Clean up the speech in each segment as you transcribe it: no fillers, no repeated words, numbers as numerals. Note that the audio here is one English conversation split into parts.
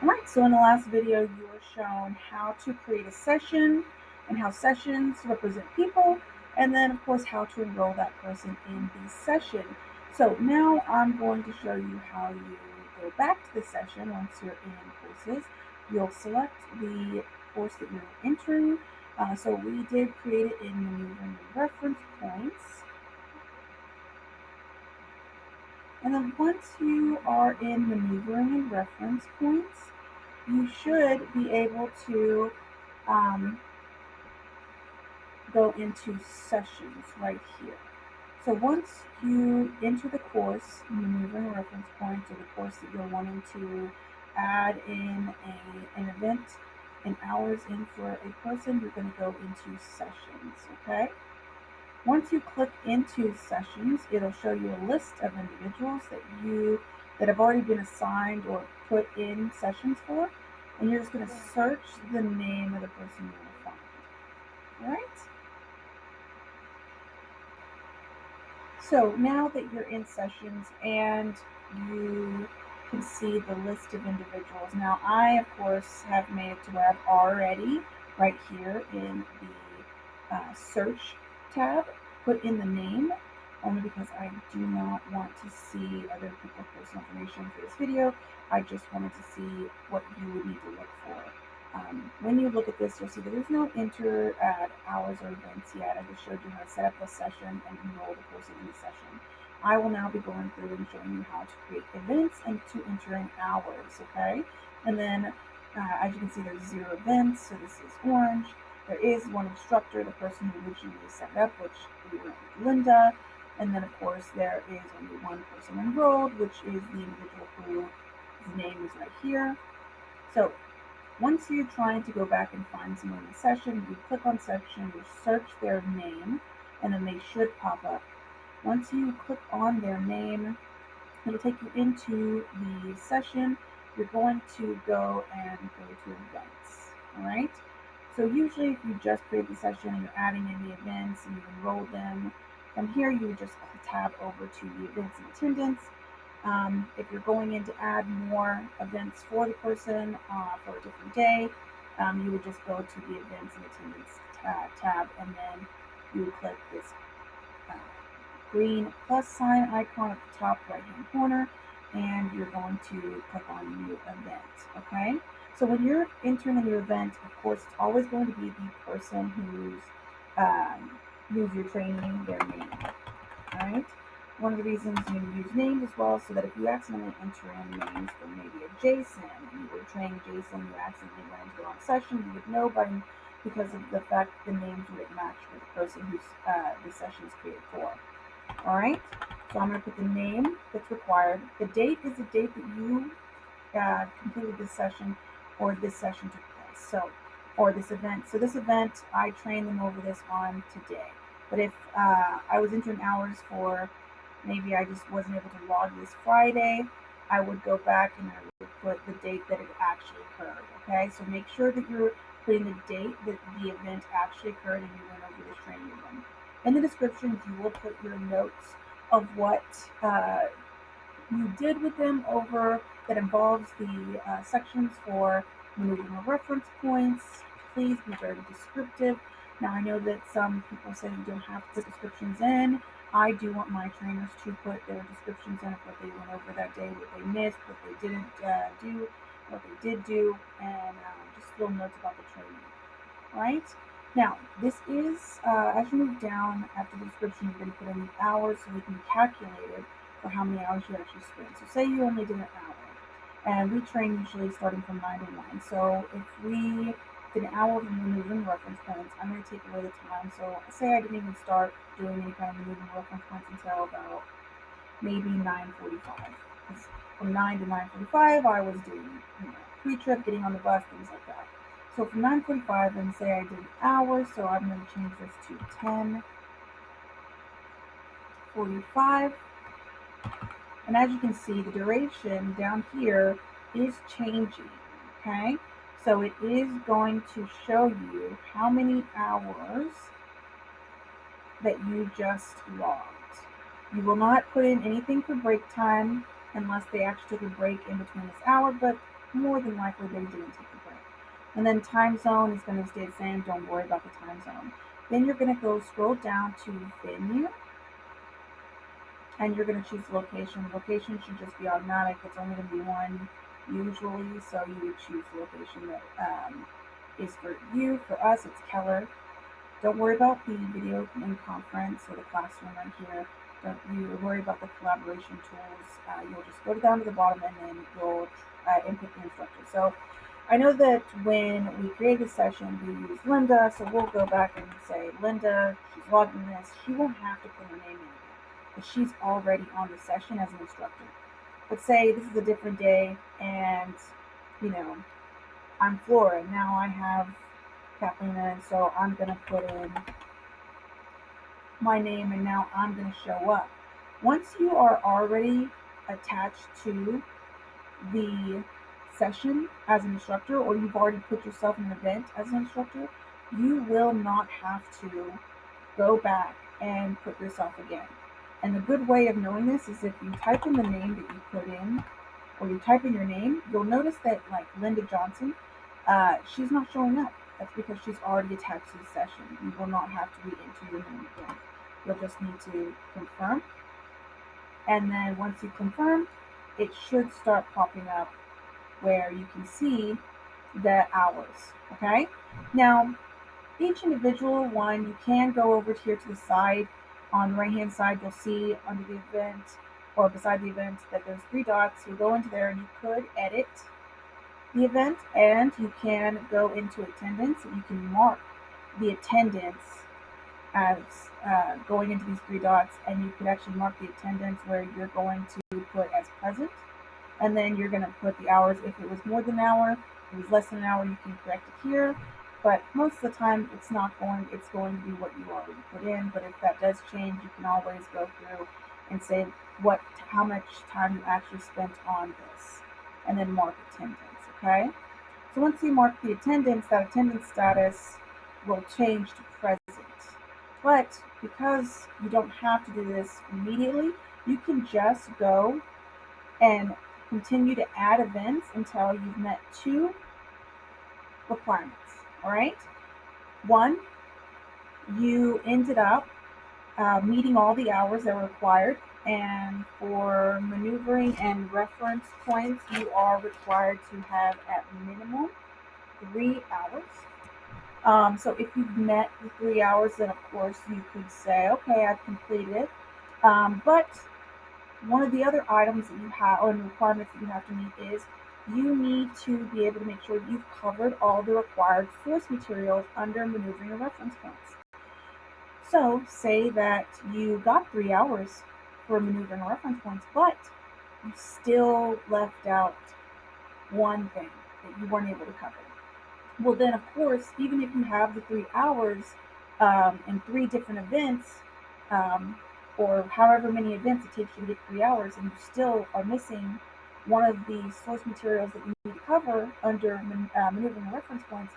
Alright, so in the last video you were shown how to create a session and how sessions represent people, and then of course how to enroll that person in the session. So now I'm going to show you how you go back to the session once you're in courses. You'll select the course that you're entering. So we did create it in maneuvering and reference points. And then once you are in maneuvering and reference points, you should be able to um, go into sessions right here. So once you enter the course, maneuvering reference points, or the course that you're wanting to add in an event and hours in for a person, you're going to go into sessions, okay? Once you click into sessions, it'll show you a list of individuals that have already been assigned or put in sessions for, and you're just going to search the name of the person you want to find. All right? So now that you're in sessions and you can see the list of individuals. Now I, of course, have made it to where I've already, right here in the search tab, put in the name, only because I do not want to see other people's personal information for this video. I just wanted to see what you would need to look for. When you look at this, you'll see that there's no enter hours or events yet. I just showed you how to set up a session and enroll the person in the session. I will now be going through and showing you how to create events and to enter in hours, okay? And then, as you can see, there's 0 events, so this is orange. There is one instructor, the person who originally set it up, which we went with Linda. And then, of course, there is only one person enrolled, which is the individual whose name is right here. So once you're trying to go back and find someone in the session, you click on section, you search their name, and then they should pop up. Once you click on their name, it'll take you into the session. You're going to go to events, all right? So usually if you just create the session and you're adding in the events and you've enrolled them, from here you would just tab over to the events and attendance. If you're going in to add more events for the person for a different day, you would just go to the events and attendance tab, and then you would click this uh, green plus sign icon at the top right hand corner, and you're going to click on new event. Okay, so when you're entering a new event, of course it's always going to be the person who's you're training their name. All right, one of the reasons you use names as well, so that if you accidentally enter in names for maybe a Jason and you were training Jason, you accidentally went into the wrong session, you would know by because of the fact that the names wouldn't match with the person who's the session is created for. All right, so I'm going to put the name that's required. The date is the date that you completed this session or this session took place. So, or this event. So this event, I trained them over this on today. But if I was entering hours for maybe I just wasn't able to log this Friday, I would go back and I would put the date that it actually occurred. Okay, so make sure that you're putting the date that the event actually occurred and you went over this training with them. In the description, you will put your notes of what you did with them over that involves the sections for maneuvering reference points. Please be very descriptive. Now, I know that some people say you don't have to put descriptions in. I do want my trainers to put their descriptions in of what they went over that day, what they missed, what they didn't do, what they did do, and just little notes about the training. All right? Now, this is, as you move down after the description, you're going to put in the hours so they can be calculated for how many hours you actually spent. So say you only did an hour, and we train usually starting from 9 to 1. So if we did an hour of maneuvering reference points, I'm going to take away the time. So say I didn't even start doing any kind of maneuvering reference points until about maybe 9:45. Because from 9 to 9:45, I was doing pre-trip, getting on the bus, things like that. So from 9:45, and say I did an hour, so I'm going to change this to 10:45. And as you can see, the duration down here is changing, okay? So it is going to show you how many hours that you just logged. You will not put in anything for break time unless they actually took a break in between this hour, but more than likely they didn't take a break. And then time zone is going to stay the same. Don't worry about the time zone. Then you're going to go scroll down to venue, and you're going to choose location. Location should just be automatic. It's only going to be one usually, so you would choose the location that is for you. For us, it's Keller. Don't worry about the video and conference or the classroom right here. Don't you worry about the collaboration tools. You'll just go down to the bottom and then you'll input the instructor. So I know that when we created the session, we used Linda, so we'll go back and say, Linda, she's logged in this. She won't have to put her name in again, but she's already on the session as an instructor. But say this is a different day and, you know, I'm Flora. Now I have Kathleen, and so I'm going to put in my name and now I'm going to show up. Once you are already attached to the session as an instructor, or you've already put yourself in an event as an instructor, you will not have to go back and put yourself again. And a good way of knowing this is if you type in the name that you put in, or you type in your name, you'll notice that like Linda Johnson, she's not showing up. That's because she's already attached to the session. You will not have to re-enter your name again. You'll just need to confirm. And then once you confirm, it should start popping up where you can see the hours, okay? Now, each individual one, you can go over here to the side. On the right-hand side, you'll see under the event or beside the event that there's 3 dots. You'll go into there and you could edit the event, and you can go into attendance and you can mark the attendance as going into these 3 dots, and you could actually mark the attendance where you're going to put as present, and then you're going to put the hours. If it was more than an hour, if it was less than an hour, you can correct it here, but most of the time it's going to be what you already put in. But if that does change, you can always go through and say how much time you actually spent on this, and then mark attendance. Okay, so once you mark the attendance, that attendance status will change to present. But because you don't have to do this immediately, you can just go and continue to add events until you've met 2 requirements. All right, 1, you ended up meeting all the hours that were required, and for maneuvering and reference points, you are required to have at minimum 3 hours. So if you've met the 3 hours, then of course you could say, okay, I've completed it. But one of the other items that you have, or requirements that you have to meet, is you need to be able to make sure you've covered all the required source materials under maneuvering or reference points. So say that you got 3 hours for maneuvering or reference points, but you still left out one thing that you weren't able to cover. Well, then, of course, even if you have the 3 hours in 3 different events, or however many events it takes you to get 3 hours, and you still are missing one of the source materials that you need to cover under maneuvering reference points,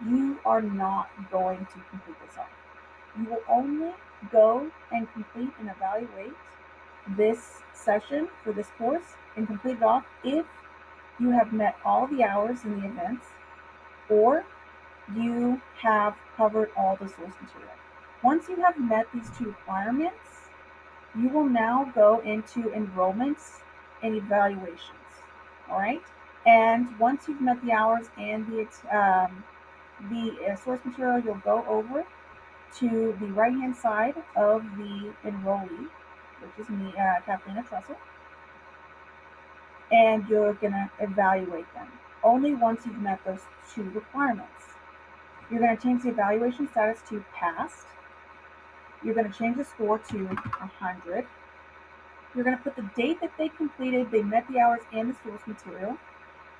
you are not going to complete this off. You will only go and complete and evaluate this session for this course and complete it off if you have met all the hours in the events, or you have covered all the source material. Once you have met these 2 requirements, you will now go into enrollments and evaluations. All right, and once you've met the hours and the source material, you'll go over to the right-hand side of the enrollee, which is me, Kathleen Trussell, and you're going to evaluate them. Only once you've met those 2 requirements. You're going to change the evaluation status to passed. You're going to change the score to 100. You're going to put the date that they completed, they met the hours and the source material,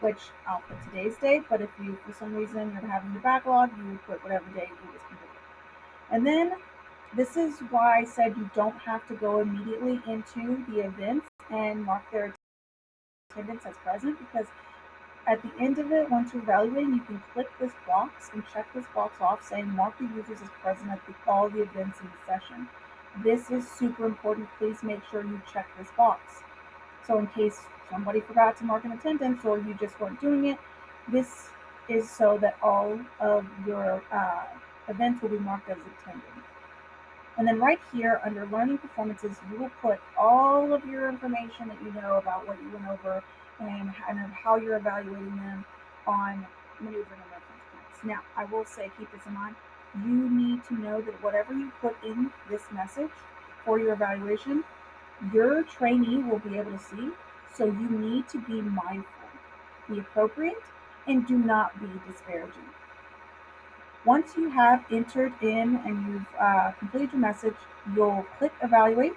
which I'll put today's date, but if you, for some reason, you're having the backlog, you would put whatever date it was completed. And then this is why I said you don't have to go immediately into the events and mark their attendance as present, because at the end of it, once you're evaluating, you can click this box and check this box off saying mark the users as present at all the events in the session. This is super important. Please make sure you check this box. So in case somebody forgot to mark an attendance or you just weren't doing it, this is so that all of your events will be marked as attended. And then right here under learning performances, you will put all of your information that you know about what you went over and kind of how you're evaluating them on maneuvering and reference points. Now, I will say, keep this in mind, you need to know that whatever you put in this message for your evaluation, your trainee will be able to see. So you need to be mindful, be appropriate, and do not be disparaging. Once you have entered in and you've completed your message, you'll click evaluate.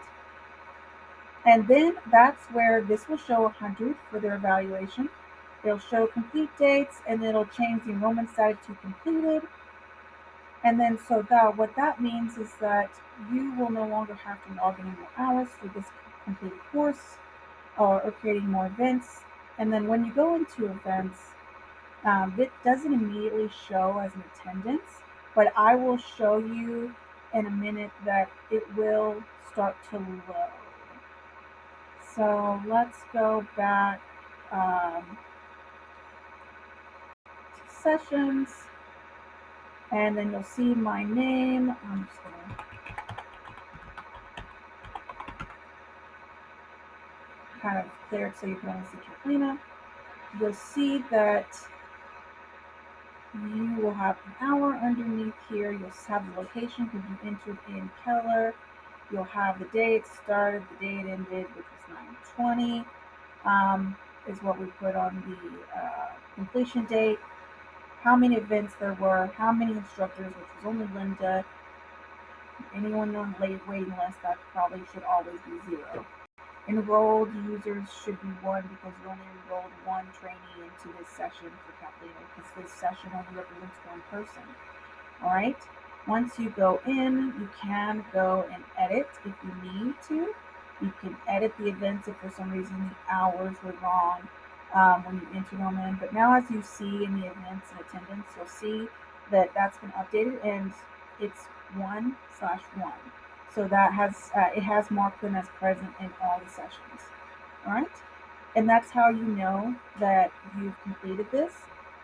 And then that's where this will show 100 for their evaluation. It'll show complete dates and it'll change the enrollment status to completed. And then so that what that means is that you will no longer have to log any more hours for this completed course or creating more events. And then when you go into events, it doesn't immediately show as an attendance, but I will show you in a minute that it will start to load. So let's go back to sessions, and then you'll see my name. I'm just gonna kind of clear it so you can only see Katrina. You'll see that you will have an hour underneath here. You'll have the location because you entered in Keller. You'll have the day it started, the day it ended, which was 9/20, is what we put on the completion date. How many events there were, how many instructors, which was only Linda. Anyone on the waiting list, that probably should always be 0. Enrolled users should be 1 because you only enrolled 1 trainee into this session for Catalina because this session only represents 1 person. All right. Once you go in, you can go and edit if you need to. You can edit the events if for some reason the hours were wrong when you entered them in. But now as you see in the events and attendance, you'll see that that's been updated and it's 1/1. So that has it has marked them as present in all the sessions. All right. And that's how you know that you've completed this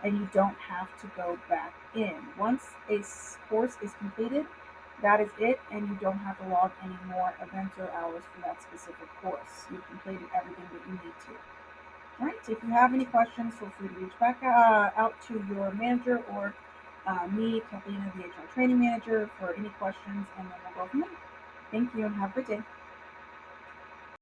and you don't have to go back in. Once a course is completed, that is it, and you don't have to log any more events or hours for that specific course. You've completed everything that you need to. All right, if you have any questions, feel free to reach back out to your manager or me, Kathleen, the HR training manager, for any questions, and then we'll go from there. Thank you and have a good day.